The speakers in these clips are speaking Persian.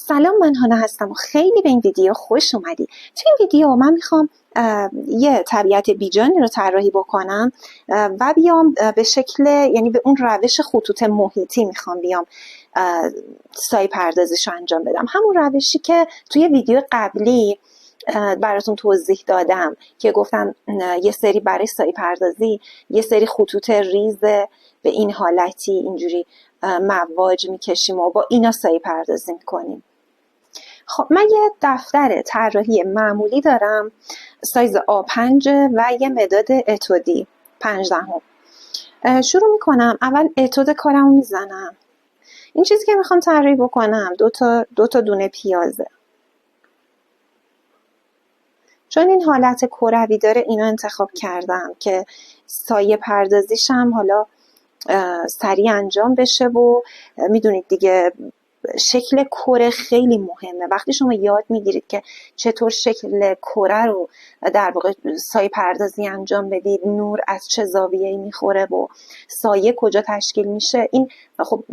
سلام، من هانا هستم و خیلی به این ویدیو خوش اومدی. تو این ویدیو من میخوام یه طبیعت بیجانی رو طراحی بکنم و بیام به شکل، یعنی به اون روش خطوط محیطی میخوام بیام سایه پردازیش رو انجام بدم. همون روشی که توی ویدیو قبلی براتون توضیح دادم که گفتم یه سری برای سایه پردازی یه سری خطوط ریز به این حالتی اینجوری مواج میکشیم و با اینا سایه پردازی میکنیم. خب من یه دفتر طراحی معمولی دارم، سایز A5 و یه مداد اتودی 15. شروع میکنم. اول اتود کارمو میزنم. این چیزی که میخوام طراحی بکنم دو تا دونه پیازه. چون این حالت کروی داره اینو انتخاب کردم که سایه پردازیشم حالا سریع انجام بشه و میدونید دیگه شکل کره خیلی مهمه. وقتی شما یاد میگیرید که چطور شکل کره رو در واقع سایه پردازی انجام بدید، نور از چه زاویه‌ای میخوره و سایه کجا تشکیل میشه، این خب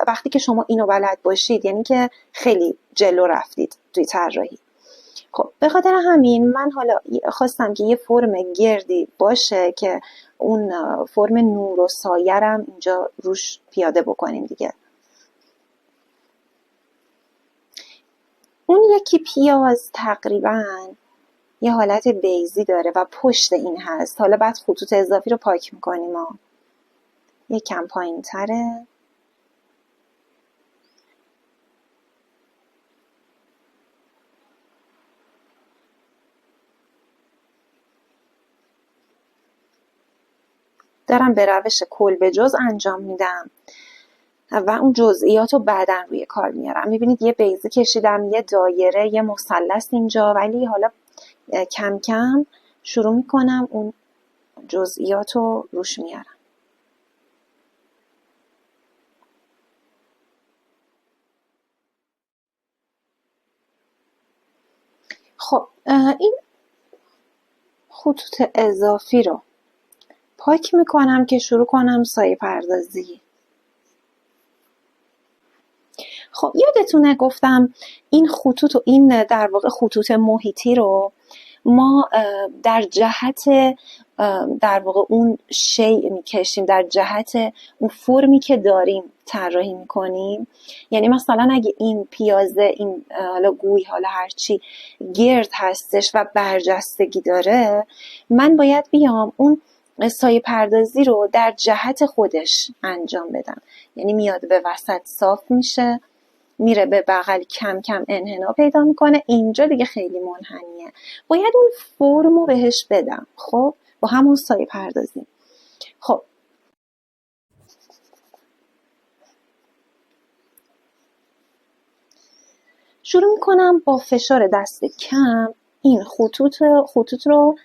وقتی که شما اینو بلد باشید یعنی که خیلی جلو رفتید توی طراحی. خب به خاطر همین من حالا خواستم که یه فرم گردی باشه که اون فرم نور و سایه رم اینجا روش پیاده بکنیم دیگه. اون یکی پیاز تقریبا یه حالت بیضی داره و پشت این هست. حالا بعد خطوط اضافی رو پاک میکنیم ها. یکم پایین تره. دارم به روش کل به جز انجام میدم و اون جزئیات رو بعدن روی کار میارم. میبینید یه بیضی کشیدم، یه دایره، یه مثلث اینجا، ولی حالا کم کم شروع میکنم اون جزئیات رو روش میارم. خب این خطوط اضافی رو پاک میکنم که شروع کنم سایه پردازی. خب یادتونه گفتم این خطوط و این در واقع خطوط محیطی رو ما در جهت در واقع اون شیء میکشیم، در جهت اون فرمی که داریم طراحی میکنیم. یعنی مثلا اگه این پیازه، این حالا گوی، حالا هرچی گرد هستش و برجستگی داره، من باید بیام اون سایه پردازی رو در جهت خودش انجام بدم. یعنی میاد به وسط صاف میشه، میره به بغل کم کم انحنا پیدا میکنه، اینجا دیگه خیلی منحنیه، باید اون فرمو بهش بدم. خب با همون سایه پردازی. خب شروع میکنم با فشار دست کم این خطوط رو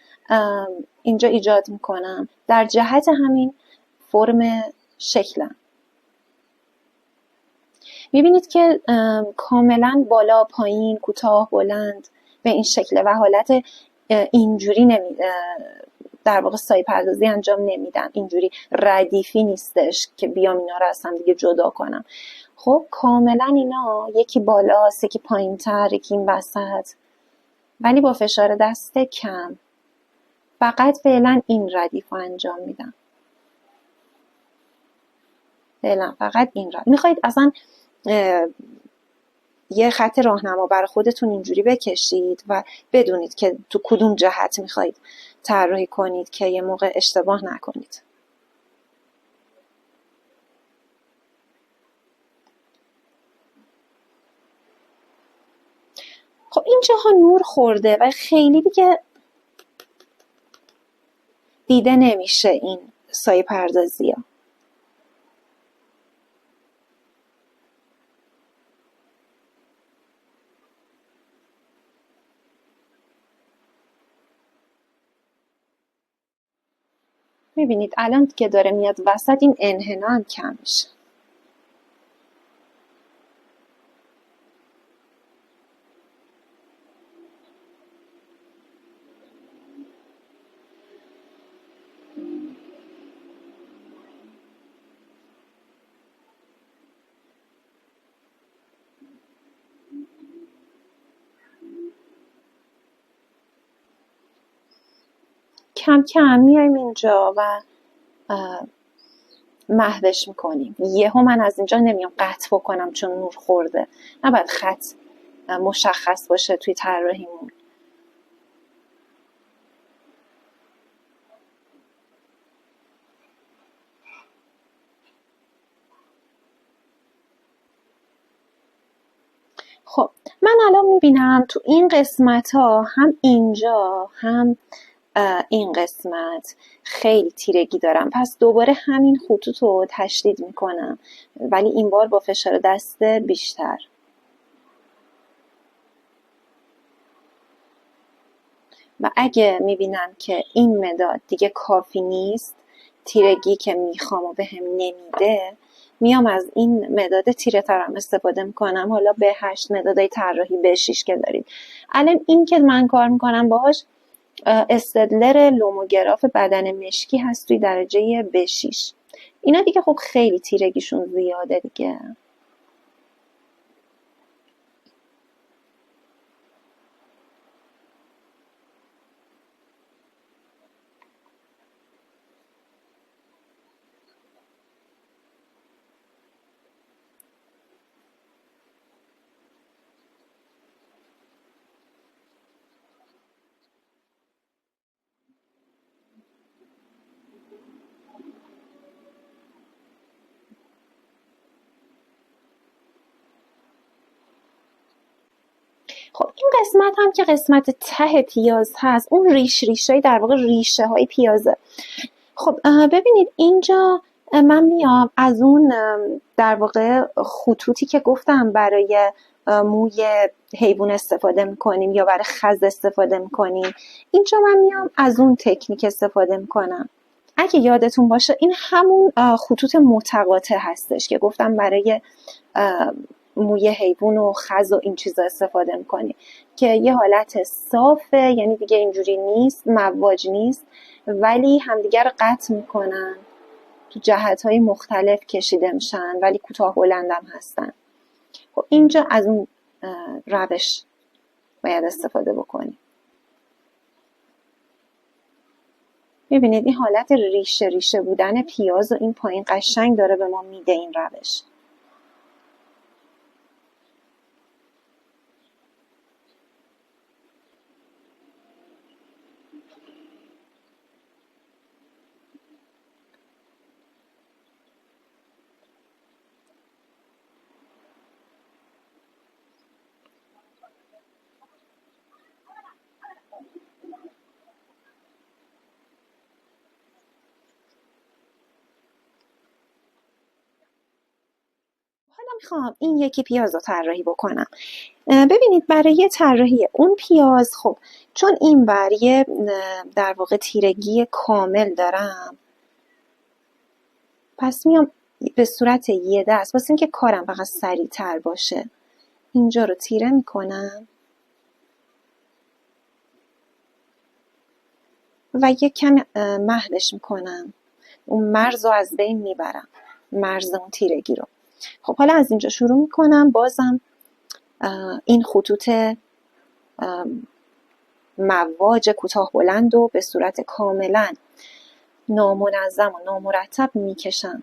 اینجا ایجاد میکنم در جهت همین فرم شکلم. میبینید که کاملا بالا پایین، کوتاه بلند به این شکله و حالت اینجوری در واقع سایه پردازی انجام نمیدم. اینجوری ردیفی نیستش که بیام اینا رو از هم دیگه جدا کنم. خب کاملا اینا یکی بالاست، یکی پایین تر، یکی این وسط، ولی با فشار دست کم فقط فعلا این ردیف رو انجام میدم. فعلا فقط این ردیف. میخواید اصلا یه خط راهنما برای خودتون اینجوری بکشید و بدونید که تو کدوم جهت میخواید طراحی کنید که یه موقع اشتباه نکنید. خب اینجاها نور خورده و خیلی دیگه دیده نمیشه این سایه پردازی ها. میبینید الان که داره میاد وسط این انحنا هم کم میشه. کم کم میایم اینجا و محوش میکنیم. یهو من از اینجا نمیام قطع بکنم چون نور خورده، نباید خط مشخص باشه توی طراحیمون. خب من الان میبینم تو این قسمت ها، هم اینجا هم این قسمت خیلی تیرگی دارم، پس دوباره همین خطوط رو تشدید میکنم، ولی این بار با فشار دست بیشتر. و اگه میبینم که این مداد دیگه کافی نیست، تیرگی که میخوام و بهم نمیده، میام از این مداد تیره ترم استفاده میکنم. حالا به 8 مدادای طراحی، به 6 که دارید. الان این که من کار میکنم باهاش استدلر لوموگراف بدن مشکی هست توی درجه B6. اینا دیگه خب خیلی تیرگیشون زیاده دیگه. خب این قسمت هم که قسمت ته پیاز هست، اون ریشه‌ای در واقع ریشه های پیازه. خب ببینید اینجا من میام از اون در واقع خطوطی که گفتم برای موی حیوان استفاده میکنیم یا برای خز استفاده میکنیم، اینجا من میام از اون تکنیک استفاده میکنم. اگه یادتون باشه این همون خطوط متقاطع هستش که گفتم برای موی حیوان و خز و این چیزا استفاده میکنیم که یه حالت صافه، یعنی دیگه اینجوری نیست، مواج نیست، ولی همدیگر رو قطع میکنن، تو جهت‌های مختلف کشیده میشن ولی کوتاه بلندم هستن. خب اینجا از اون روش باید استفاده بکنیم. میبینید این حالت ریشه بودن پیاز و این پایین قشنگ داره به ما میده این روش. حالا میخوام این یکی پیاز رو طراحی بکنم. ببینید برای طراحی اون پیاز، خب چون این بر یه در واقع تیرگی کامل دارم، پس میام به صورت یه دست، واسه اینکه کارم فقط سریع‌تر باشه، اینجا رو تیره میکنم و یک کم محوش میکنم، اون مرز رو از بین میبرم، مرز اون تیرگی رو. خب حالا از اینجا شروع میکنم، بازم این خطوط مواج کوتاه بلند رو به صورت کاملا نامنظم و نامرتب میکشم.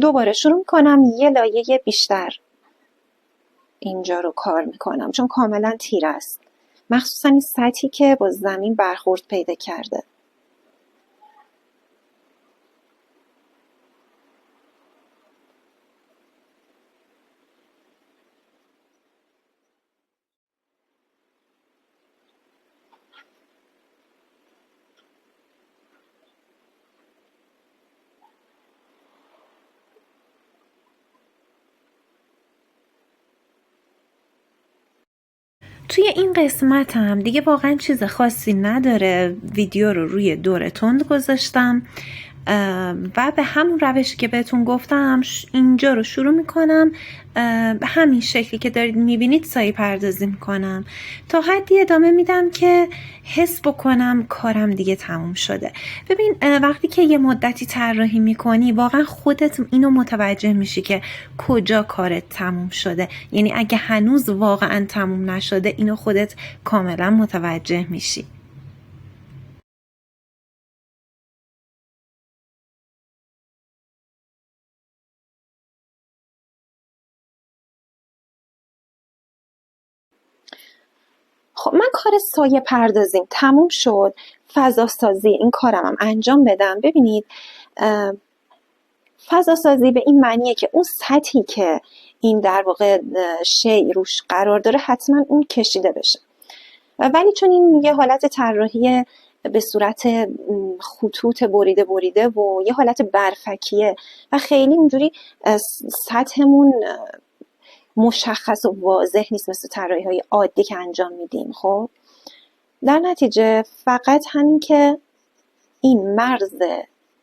دوباره شروع میکنم یه لایه بیشتر اینجا رو کار میکنم، چون کاملا تیره است، مخصوصا این سطحی که با زمین برخورد پیدا کرده. توی این قسمت هم دیگه واقعا چیز خاصی نداره. ویدیو رو روی دور تند گذاشتم و به همون روشی که بهتون گفتم اینجا رو شروع میکنم. به همین شکلی که دارید میبینید سایه پردازی میکنم تا حدی ادامه میدم که حس بکنم کارم دیگه تموم شده. ببین وقتی که یه مدتی طراحی میکنی واقعا خودت اینو متوجه میشی که کجا کارت تموم شده. یعنی اگه هنوز واقعا تموم نشده اینو خودت کاملا متوجه میشی. خب من کار سایه پردازیم تموم شد. فضا سازی این کارم هم انجام بدم. ببینید فضا سازی به این معنیه که اون سطحی که این در واقع شی روش قرار داره حتما اون کشیده بشه. ولی چون این یه حالت طراحی به صورت خطوط بریده بریده و یه حالت برفکیه و خیلی اونجوری سطحمون مشخص و واضح نیست مثل طراحی های عادی که انجام میدیم. خب در نتیجه فقط همین که این مرز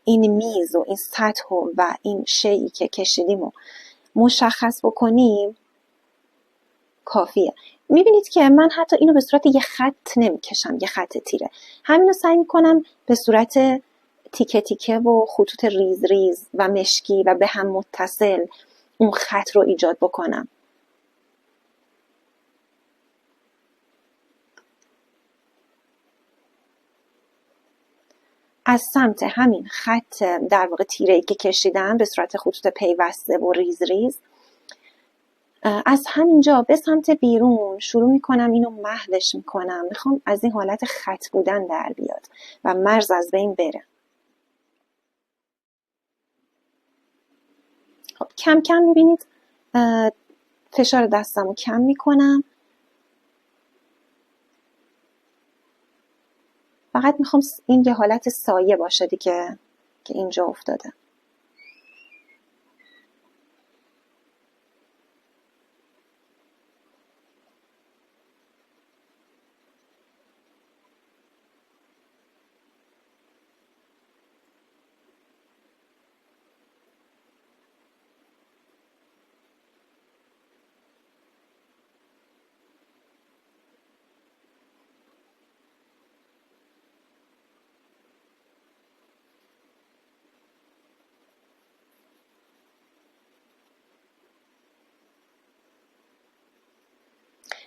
این میز و این سطح و این شیئی که کشیدیم و مشخص بکنیم کافیه. میبینید که من حتی اینو به صورت یه خط نمیکشم، یه خط تیره. همینو سعی میکنم به صورت تیکه تیکه و خطوط ریز ریز و مشکی و به هم متصل اون خط رو ایجاد بکنم. از سمت همین خط در واقع تیره‌ای که کشیدم به صورت خطوط پیوسته و ریز ریز، از همینجا به سمت بیرون شروع میکنم اینو محوش میکنم. میخوام از این حالت خط بودن در بیاد و مرز از بین بره. خب کم کم میبینید فشار دستمو کم میکنم. فقط میخوام این یه حالت سایه باشه دیگه که اینجا افتاده.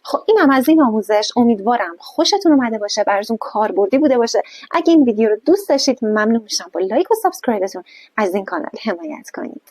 خب اینم از این آموزش. امیدوارم خوشتون اومده باشه، براتون کاربردی بوده باشه. اگه این ویدیو رو دوست داشتید ممنون میشم با لایک و سابسکرایبتون از این کانال حمایت کنید.